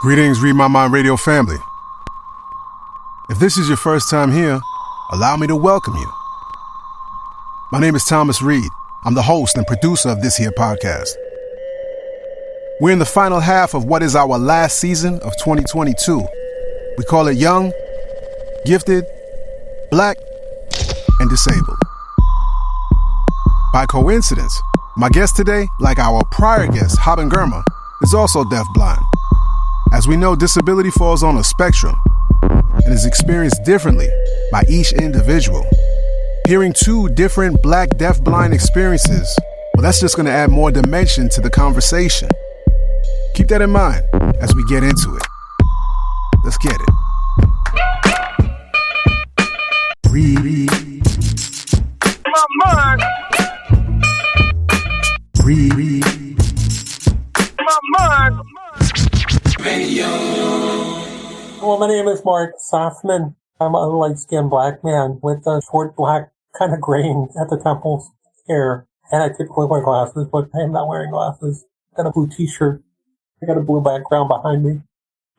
Greetings, Read My Mind Radio family. If this is your first time here, allow me to welcome you. My name is Thomas Reed. I'm the host and producer of this here podcast. We're in the final half of what is our last season of 2022. We call it Young, Gifted, Black, and Disabled. By coincidence, my guest today, like our prior guest, Haben Girma, is also deafblind. As we know, disability falls on a spectrum and is experienced differently by each individual. Hearing two different Black deafblind experiences, well, that's just going to add more dimension to the conversation. Keep that in mind as we get into it. Let's get it. Read my mind. Read my mind. Well, my name is Mark Softman. I'm a light-skinned black man with a short black kind of graying at the temples hair. And I typically wear glasses, but I'm not wearing glasses. Got a blue t-shirt. I got a blue background behind me.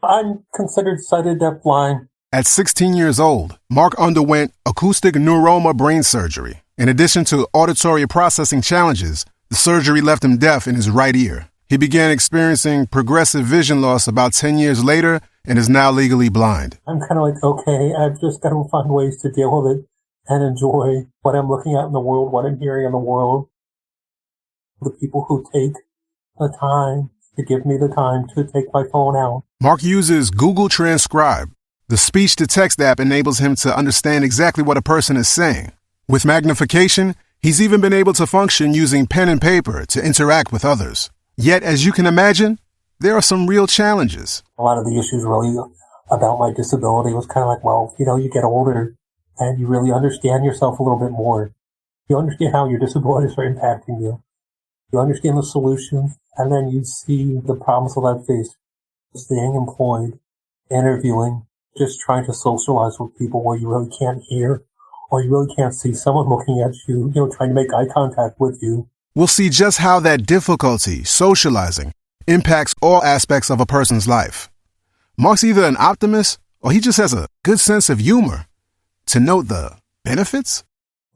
I'm considered sighted deafblind. At 16 years old, Mark underwent acoustic neuroma brain surgery. In addition to auditory processing challenges, the surgery left him deaf in his right ear. He began experiencing progressive vision loss about 10 years later and is now legally blind. I'm kind of like, okay, I've just got to find ways to deal with it and enjoy what I'm looking at in the world, what I'm hearing in the world. The people who take the time to give me the time to take my phone out. Mark uses Google Transcribe. The speech-to-text app enables him to understand exactly what a person is saying. With magnification, he's even been able to function using pen and paper to interact with others. Yet, as you can imagine, there are some real challenges. A lot of the issues really about my disability was kind of like, well, you get older and you really understand yourself a little bit more. You understand how your disabilities are impacting you. You understand the solutions, and then you see the problems that I've faced. Staying employed, interviewing, just trying to socialize with people where you really can't hear or you really can't see someone looking at you, trying to make eye contact with you. We'll see just how that difficulty, socializing, impacts all aspects of a person's life. Mark's either an optimist or he just has a good sense of humor. To note the benefits?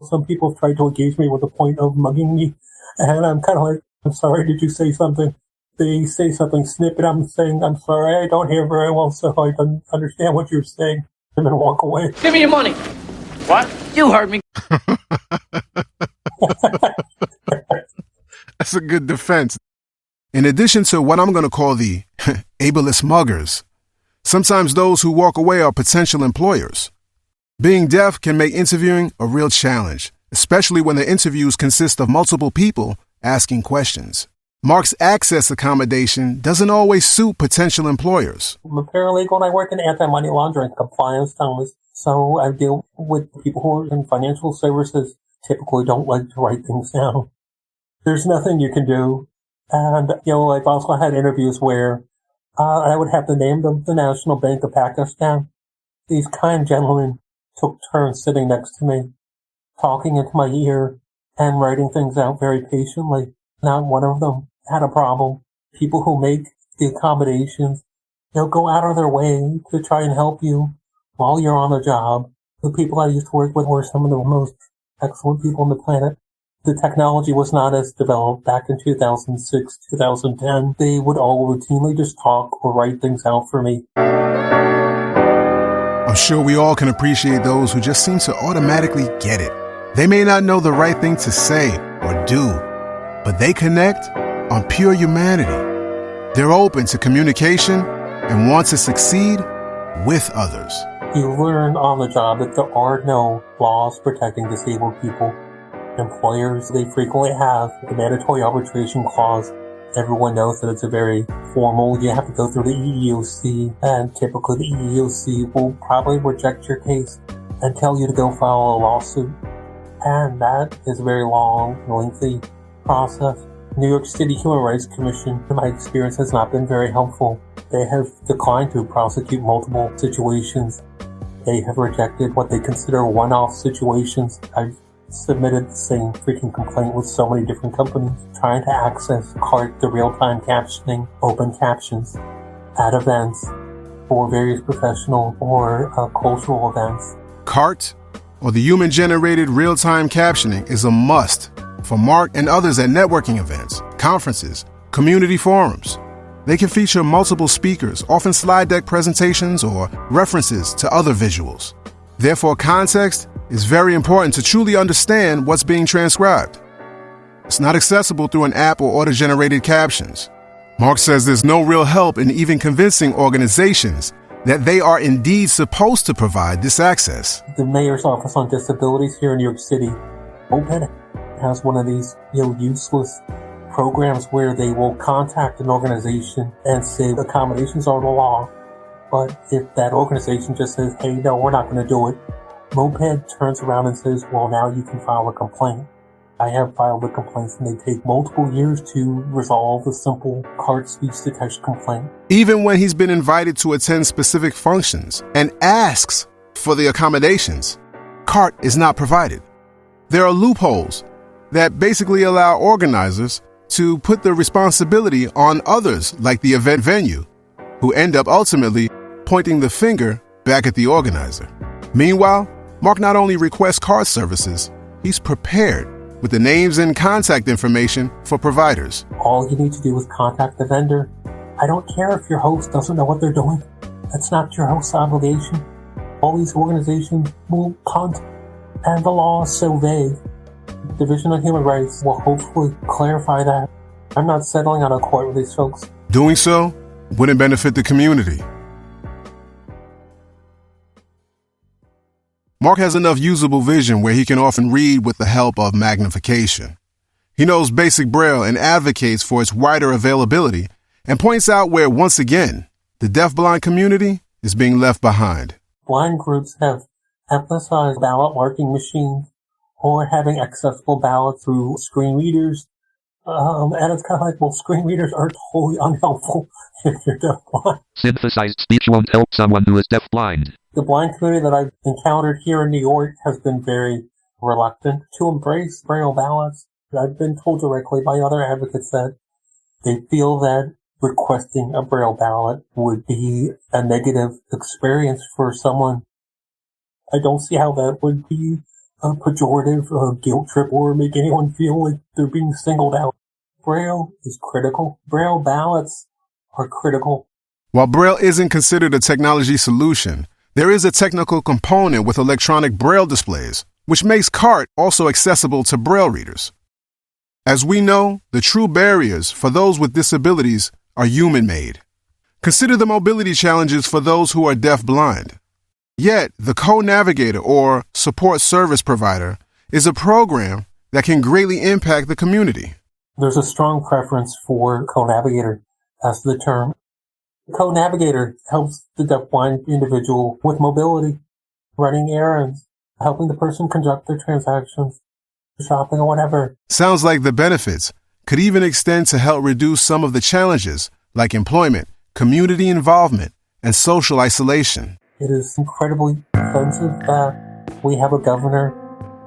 Some people have tried to engage me with the point of mugging me, and I'm kind of like, I'm sorry, did you say something? They say something snippet, I'm saying, I'm sorry, I don't hear very well, so I don't understand what you're saying, and then walk away. Give me your money. What? You heard me. That's a good defense. In addition to what I'm going to call the ableist muggers, sometimes those who walk away are potential employers. Being deaf can make interviewing a real challenge, especially when the interviews consist of multiple people asking questions. Mark's access accommodation doesn't always suit potential employers. I'm a paralegal and I work in anti-money laundering compliance, Thomas. So I deal with people who are in financial services, typically don't like to write things down. There's nothing you can do. And, I've also had interviews where I would have to name the National Bank of Pakistan. These kind gentlemen took turns sitting next to me, talking into my ear and writing things out very patiently. Not one of them had a problem. People who make the accommodations, go out of their way to try and help you while you're on the job. The people I used to work with were some of the most excellent people on the planet. The technology was not as developed back in 2006, 2010. They would all routinely just talk or write things out for me. I'm sure we all can appreciate those who just seem to automatically get it. They may not know the right thing to say or do, but they connect on pure humanity. They're open to communication and want to succeed with others. You learn on the job that there are no laws protecting disabled people. Employers, they frequently have the mandatory arbitration clause. Everyone knows that it's a very formal, you have to go through the EEOC, and typically the EEOC will probably reject your case and tell you to go file a lawsuit. And that is a very long, lengthy process. New York City Human Rights Commission, in my experience, has not been very helpful. They have declined to prosecute multiple situations. They have rejected what they consider one-off situations. I've submitted the same freaking complaint with so many different companies trying to access CART, the real-time captioning, open captions. at events for various professional or cultural events. CART, or the human-generated real-time captioning, is a must for Mark and others at networking events, conferences, community forums. They can feature multiple speakers, often slide deck presentations or references to other visuals. Therefore, context is very important to truly understand what's being transcribed. It's not accessible through an app or auto-generated captions. Mark says there's no real help in even convincing organizations that they are indeed supposed to provide this access. The Mayor's Office on Disabilities here in New York City, OPED, has one of these useless programs where they will contact an organization and say accommodations are the law. But if that organization just says, hey, no, we're not going to do it, Moped turns around and says, well, now you can file a complaint. I have filed the complaints and they take multiple years to resolve a simple CART speech to text complaint. Even when he's been invited to attend specific functions and asks for the accommodations, CART is not provided. There are loopholes that basically allow organizers to put the responsibility on others, like the event venue, who end up ultimately pointing the finger back at the organizer. Meanwhile, Mark not only requests CART services, he's prepared with the names and contact information for providers. All you need to do is contact the vendor. I don't care if your host doesn't know what they're doing. That's not your host's obligation. All these organizations will contact, and the law is so vague. Division of Human Rights will hopefully clarify that. I'm not settling on a court with these folks. Doing so wouldn't benefit the community. Mark has enough usable vision where he can often read with the help of magnification. He knows basic Braille and advocates for its wider availability and points out where, once again, the deafblind community is being left behind. Blind groups have emphasized ballot marking machines or having accessible ballots through screen readers. And it's kind of like, well, screen readers are totally unhelpful if you're deafblind. Synthesized speech won't help someone who is deafblind. The blind community that I've encountered here in New York has been very reluctant to embrace Braille ballots. I've been told directly by other advocates that they feel that requesting a Braille ballot would be a negative experience for someone. I don't see how that would be a pejorative, a guilt trip, or make anyone feel like they're being singled out. Braille is critical. Braille ballots are critical. While Braille isn't considered a technology solution, there is a technical component with electronic Braille displays, which makes CART also accessible to Braille readers. As we know, the true barriers for those with disabilities are human-made. Consider the mobility challenges for those who are deaf-blind. Yet, the Co-Navigator or Support Service Provider is a program that can greatly impact the community. There's a strong preference for Co-Navigator as the term. Co-Navigator helps the deaf-blind individual with mobility, running errands, helping the person conduct their transactions, shopping or whatever. Sounds like the benefits could even extend to help reduce some of the challenges like employment, community involvement, and social isolation. It is incredibly offensive that we have a governor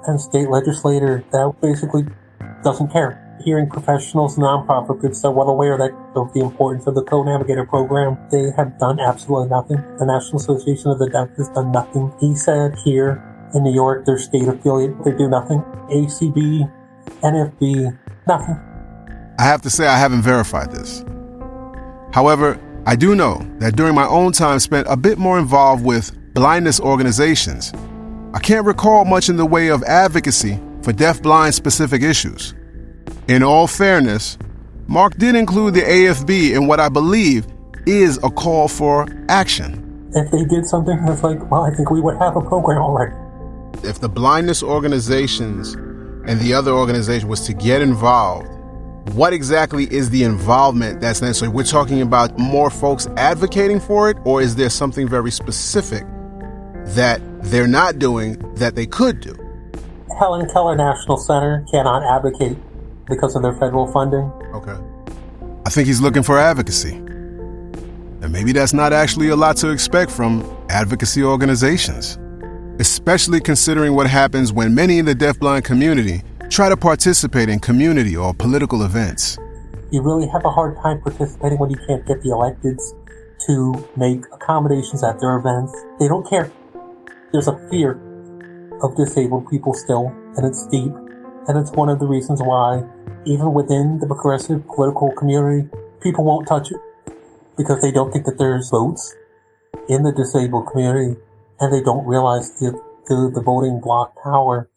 and state legislator that basically doesn't care. Hearing professionals, nonprofit groups are well aware of the importance of the Co-Navigator program. They have done absolutely nothing. The National Association of the Deaf has done nothing. He said here in New York, their state affiliate, they do nothing. ACB, NFB, nothing. I have to say I haven't verified this. However, I do know that during my own time spent a bit more involved with blindness organizations, I can't recall much in the way of advocacy for deaf-blind specific issues. In all fairness, Mark did include the AFB in what I believe is a call for action. If they did something that's like, well, I think we would have a program already. If the blindness organizations and the other organization was to get involved, what exactly is the involvement that's necessary? We're talking about more folks advocating for it, or is there something very specific that they're not doing that they could do? Helen Keller National Center cannot advocate because of their federal funding. Okay. I think he's looking for advocacy. And maybe that's not actually a lot to expect from advocacy organizations, especially considering what happens when many in the deafblind community try to participate in community or political events. You really have a hard time participating when you can't get the electeds to make accommodations at their events. They don't care. There's a fear of disabled people still, and it's deep. And it's one of the reasons why, even within the progressive political community, people won't touch it because they don't think that there's votes in the disabled community, and they don't realize the voting bloc power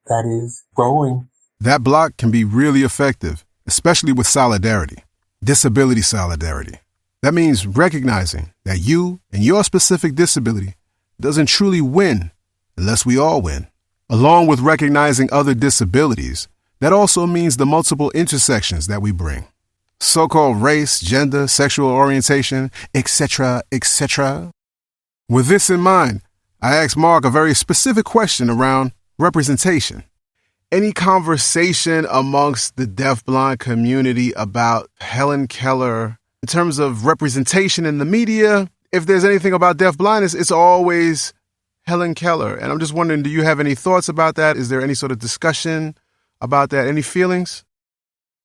that is growing. That block can be really effective, especially with solidarity, disability solidarity. That means recognizing that you and your specific disability doesn't truly win unless we all win. Along with recognizing other disabilities, that also means the multiple intersections that we bring. So-called race, gender, sexual orientation, etc., etc. With this in mind, I asked Mark a very specific question around representation. Any conversation amongst the deafblind community about Helen Keller in terms of representation in the media? If there's anything about deafblindness, it's always Helen Keller. And I'm just wondering, do you have any thoughts about that? Is there any sort of discussion about that? Any feelings?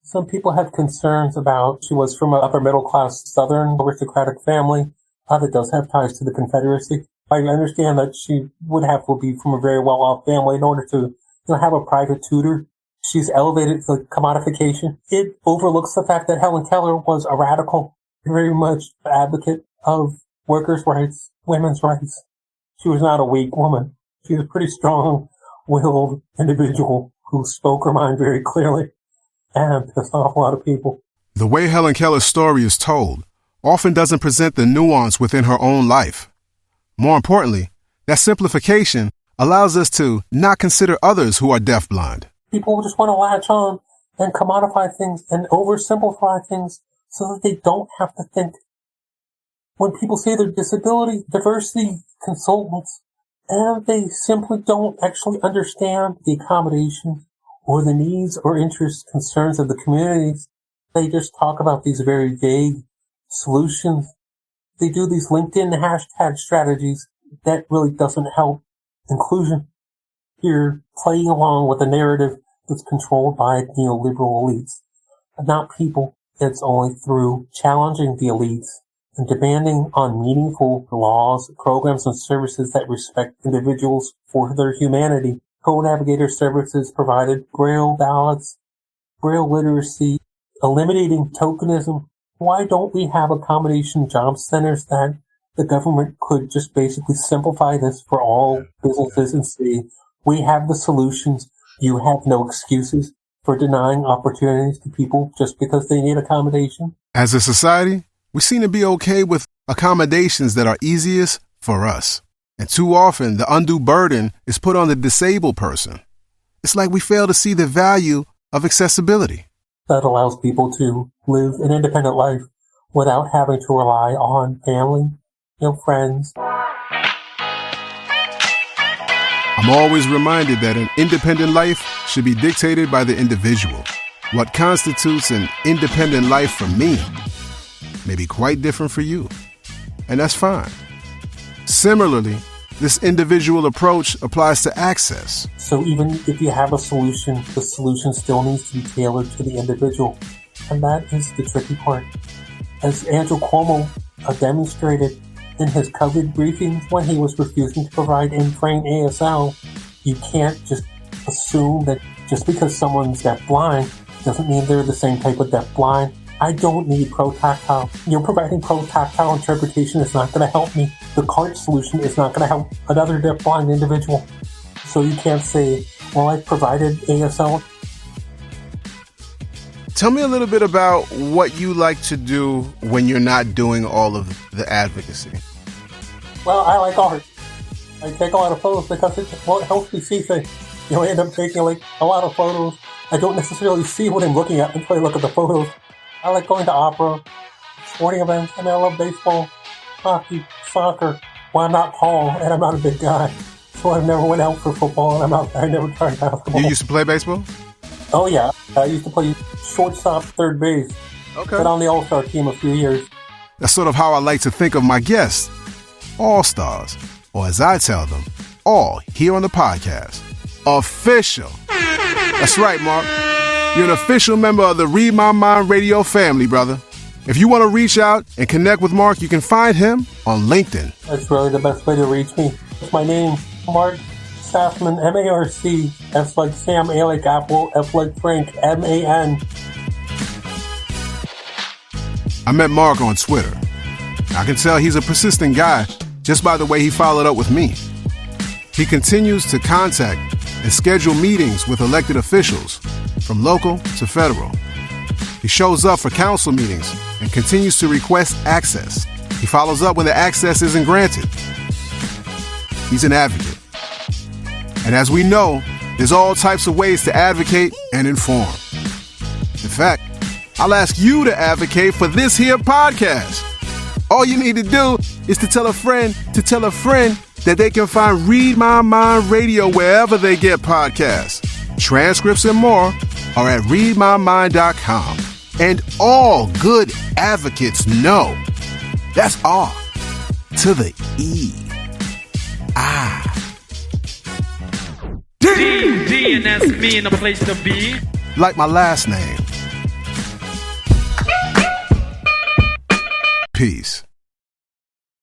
Some people have concerns about, she was from an upper middle class Southern aristocratic family that does have ties to the Confederacy. I understand that she would have to be from a very well-off family in order to have a private tutor. She's elevated to commodification. It overlooks the fact that Helen Keller was a radical, very much advocate of workers' rights, women's rights. She was not a weak woman. She was a pretty strong-willed individual who spoke her mind very clearly and pissed off a lot of people. The way Helen Keller's story is told often doesn't present the nuance within her own life. More importantly, that simplification allows us to not consider others who are deafblind. People just want to latch on and commodify things and oversimplify things so that they don't have to think. When people say they're disability, diversity consultants, and they simply don't actually understand the accommodations or the needs or interests, concerns of the communities, they just talk about these very vague solutions. They do these LinkedIn hashtag strategies that really doesn't help inclusion. You're playing along with a narrative that's controlled by neoliberal elites, not people. It's only through challenging the elites and demanding on meaningful laws, programs, and services that respect individuals for their humanity. Co-navigator services provided, Braille ballots, Braille literacy, eliminating tokenism. Why don't we have accommodation job centers that the government could just basically simplify this for all businesses and say, we have the solutions. You have no excuses for denying opportunities to people just because they need accommodation. As a society, we seem to be okay with accommodations that are easiest for us. And too often, the undue burden is put on the disabled person. It's like we fail to see the value of accessibility. That allows people to live an independent life without having to rely on family, friends. I'm always reminded that an independent life should be dictated by the individual. What constitutes an independent life for me may be quite different for you, and that's fine. Similarly, this individual approach applies to access. So even if you have a solution, the solution still needs to be tailored to the individual. And that is the tricky part. As Andrew Cuomo demonstrated in his COVID briefings when he was refusing to provide in-frame ASL, you can't just assume that just because someone's deaf-blind doesn't mean they're the same type of deaf-blind. I don't need pro-tactile. Providing pro-tactile interpretation is not going to help me. The cart solution is not going to help another deaf-blind individual. So you can't say, well, I've provided ASL. Tell me a little bit about what you like to do when you're not doing all of the advocacy. Well, I like art. I take a lot of photos because it helps me see things. I end up taking a lot of photos. I don't necessarily see what I'm looking at until I look at the photos. I like going to opera, sporting events, and I love baseball, hockey, soccer. Well, I'm not tall and I'm not a big guy, so I never went out for football and I never tried basketball. You used to play baseball? Oh yeah, I used to play shortstop, third base. Okay. Been on the All-Star team a few years. That's sort of how I like to think of my guests. All-Stars, or as I tell them, all here on the podcast. Official. That's right, Mark. You're an official member of the Read My Mind radio family, brother. If you want to reach out and connect with Mark, you can find him on LinkedIn. That's really the best way to reach me. It's my name, Mark Saffman, M-A-R-C, S like Sam, A like Apple, F like Frank, M-A-N. I met Mark on Twitter. I can tell he's a persistent guy just by the way he followed up with me. He continues to contact and schedule meetings with elected officials, from local to federal. He shows up for council meetings and continues to request access. He follows up when the access isn't granted. He's an advocate. And as we know, there's all types of ways to advocate and inform. In fact, I'll ask you to advocate for this here podcast. All you need to do is to tell a friend that they can find Read My Mind Radio wherever they get podcasts. Transcripts and more are at readmymind.com. And all good advocates know that's R to the E. D, and that's me in a place to be. Like my last name. Peace.